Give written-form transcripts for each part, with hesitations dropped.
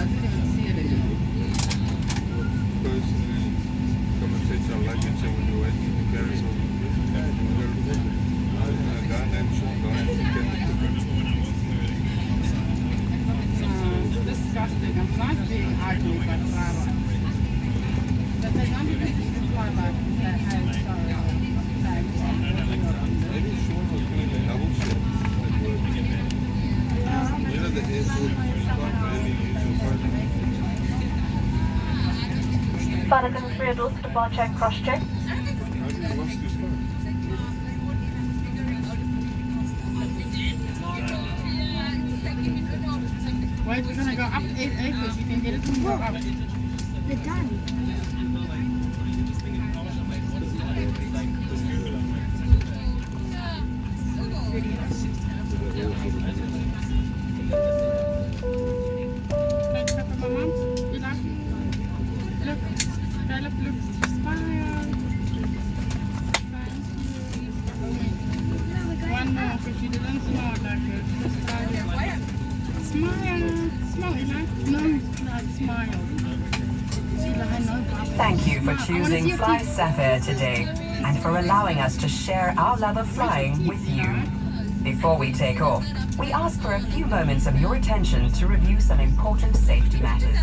didn't see it anymore. Personally, come and fetch our luggage and when you're waiting to carry some disgusting. I'm not being ugly, but flower. But they don't even fly back and say, hey, sorry, thanks. Maybe Sean was doing a double shift at work. You know, the airport is not really using Vatican 3 adults to bar check, cross check. How did he lost his phone? Wait, we're gonna go up 8 acres. You can get it from go up. They're done. Kijk, papa, my mom. You like? Look. Philip, look. Smile. One more, because you didn't smile like this. Just smile. Smile. Smile, Eli. No, not smile. Thank you for choosing FlySafair today and for allowing us to share our love of flying with you. Before we take off, we ask for a few moments of your attention to review some important safety matters.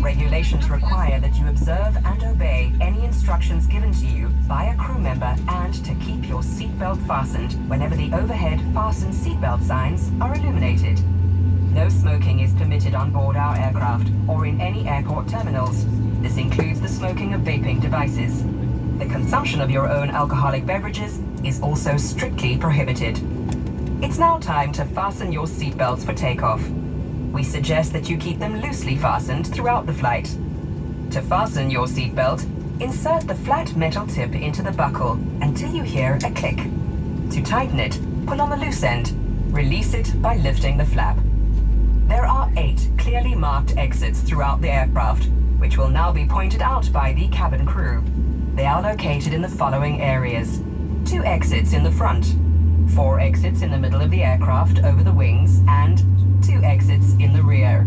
Regulations require that you observe and obey any instructions given to you by a crew member and to keep your seatbelt fastened whenever the overhead fasten seatbelt signs are illuminated. No smoking is permitted on board our aircraft or in any airport terminals. This includes the smoking of vaping devices. The consumption of your own alcoholic beverages is also strictly prohibited. It's now time to fasten your seatbelts for takeoff. We suggest that you keep them loosely fastened throughout the flight. To fasten your seatbelt, insert the flat metal tip into the buckle until you hear a click. To tighten it, pull on the loose end. Release it by lifting the flap. There are 8 clearly marked exits throughout the aircraft, which will now be pointed out by the cabin crew. They are located in the following areas: 2 exits in the front, 4 exits in the middle of the aircraft over the wings, and 2 exits in the rear.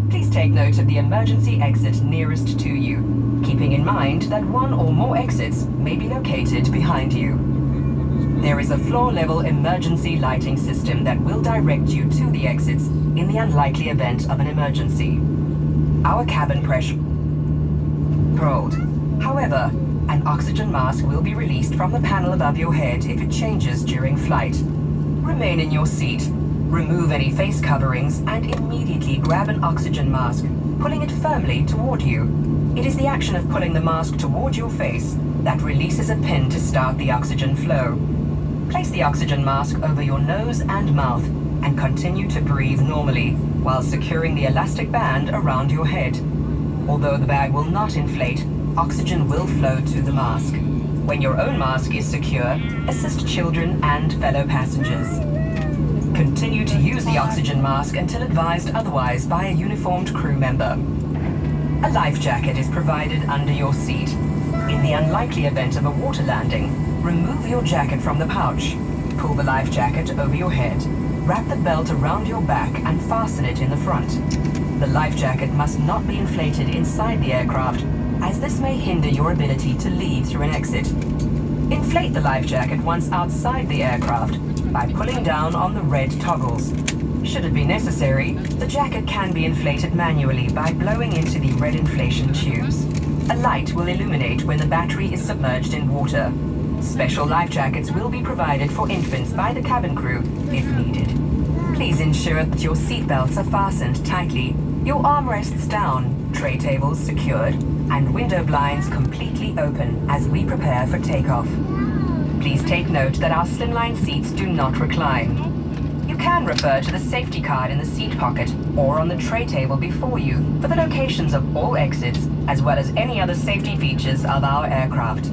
Please take note of the emergency exit nearest to you, keeping in mind that 1 or more exits may be located behind you. There is a floor-level emergency lighting system that will direct you to the exits in the unlikely event of an emergency. Our cabin pressure controlled. However, an oxygen mask will be released from the panel above your head if it changes during flight. Remain in your seat. Remove any face coverings and immediately grab an oxygen mask, pulling it firmly toward you. It is the action of pulling the mask toward your face that releases a pin to start the oxygen flow. Place the oxygen mask over your nose and mouth and continue to breathe normally while securing the elastic band around your head. Although the bag will not inflate, oxygen will flow to the mask. When your own mask is secure, assist children and fellow passengers. Continue to use the oxygen mask until advised otherwise by a uniformed crew member. A life jacket is provided under your seat. In the unlikely event of a water landing, remove your jacket from the pouch. Pull the life jacket over your head. Wrap the belt around your back and fasten it in the front. The life jacket must not be inflated inside the aircraft, as this may hinder your ability to leave through an exit. Inflate the life jacket once outside the aircraft by pulling down on the red toggles. Should it be necessary, the jacket can be inflated manually by blowing into the red inflation tubes. A light will illuminate when the battery is submerged in water. Special life jackets will be provided for infants by the cabin crew if needed. Please ensure that your seat belts are fastened tightly, your armrests down, tray tables secured, and window blinds completely open as we prepare for takeoff. Please take note that our slimline seats do not recline. You can refer to the safety card in the seat pocket or on the tray table before you for the locations of all exits as well as any other safety features of our aircraft.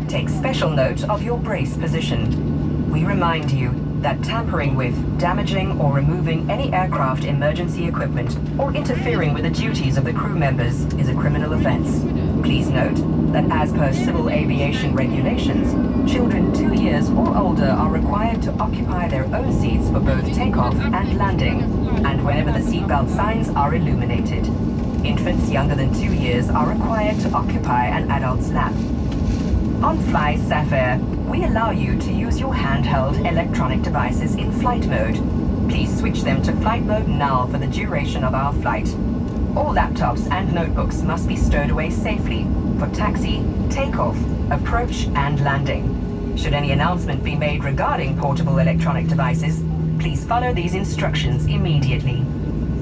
Take special note of your brace position. We remind you that tampering with, damaging or removing any aircraft emergency equipment or interfering with the duties of the crew members is a criminal offense. Please note that as per civil aviation regulations, children 2 years or older are required to occupy their own seats for both takeoff and landing, and whenever the seatbelt signs are illuminated. Infants younger than 2 years are required to occupy an adult's lap. On FlySafair, we allow you to use your handheld electronic devices in flight mode. Please switch them to flight mode now for the duration of our flight. All laptops and notebooks must be stowed away safely for taxi, takeoff, approach, and landing. Should any announcement be made regarding portable electronic devices, please follow these instructions immediately.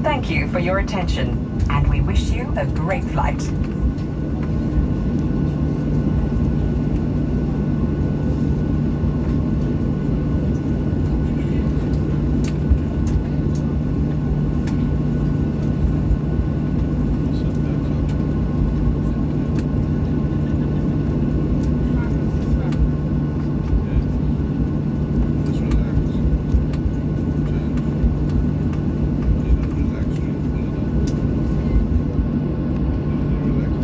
Thank you for your attention, and we wish you a great flight. Just relax. Relax. Relax.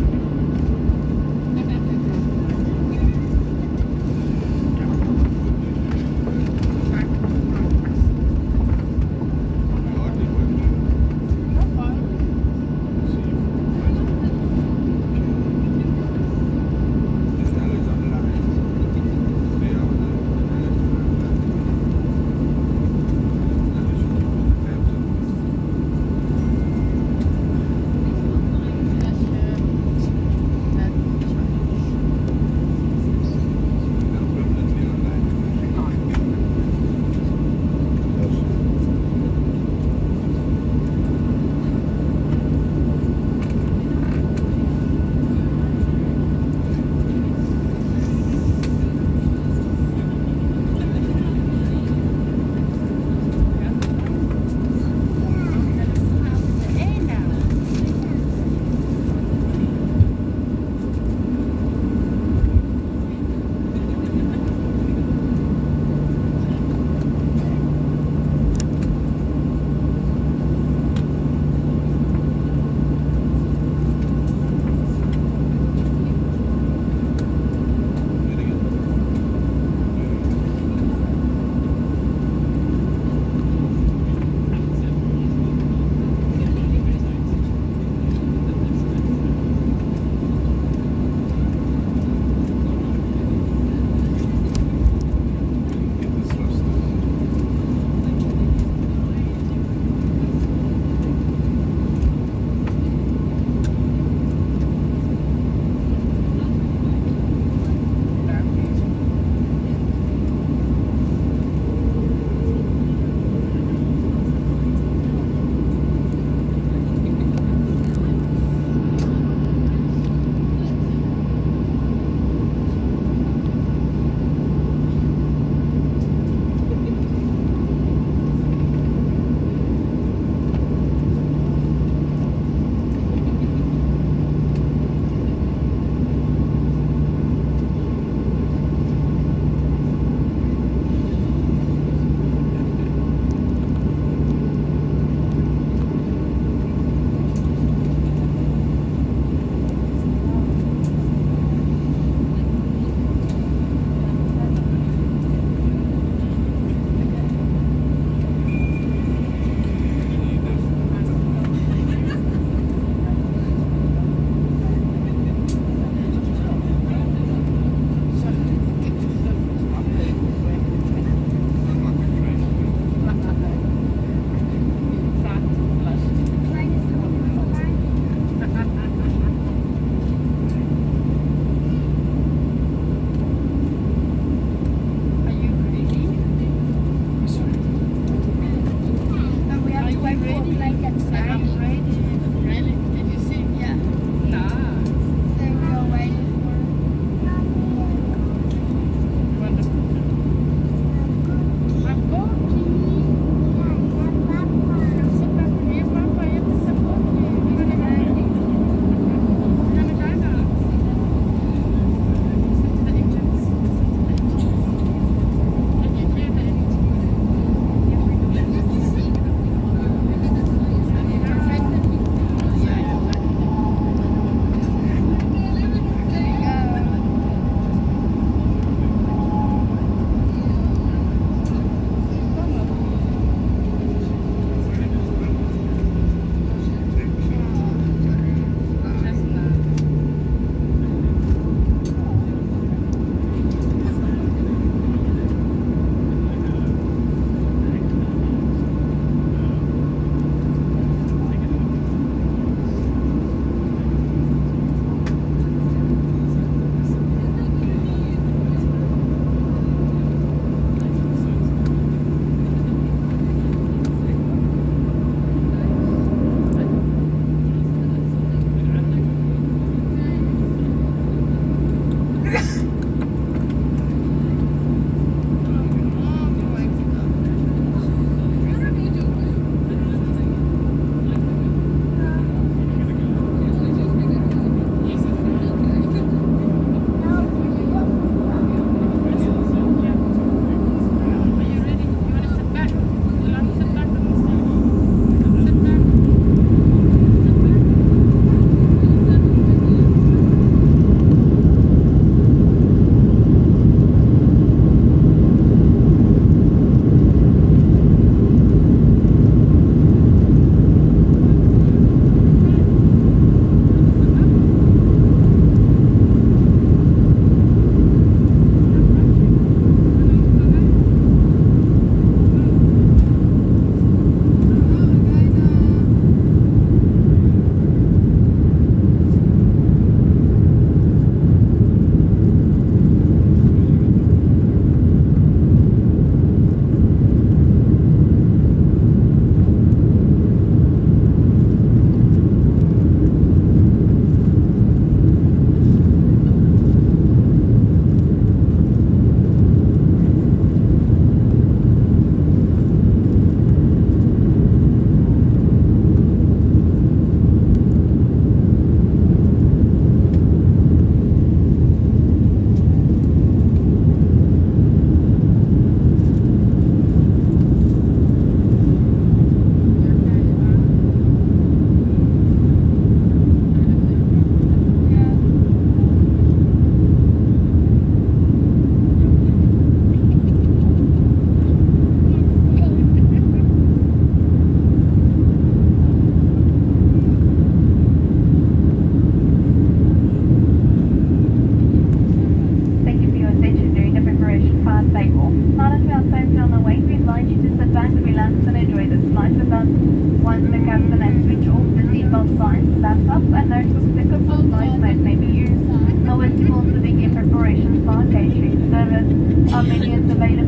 close the cabin and switch off the seatbelt signs, laptop, and notebook sticker for noise mode may be used. Always to also begin preparations for gate change service. Our menu is available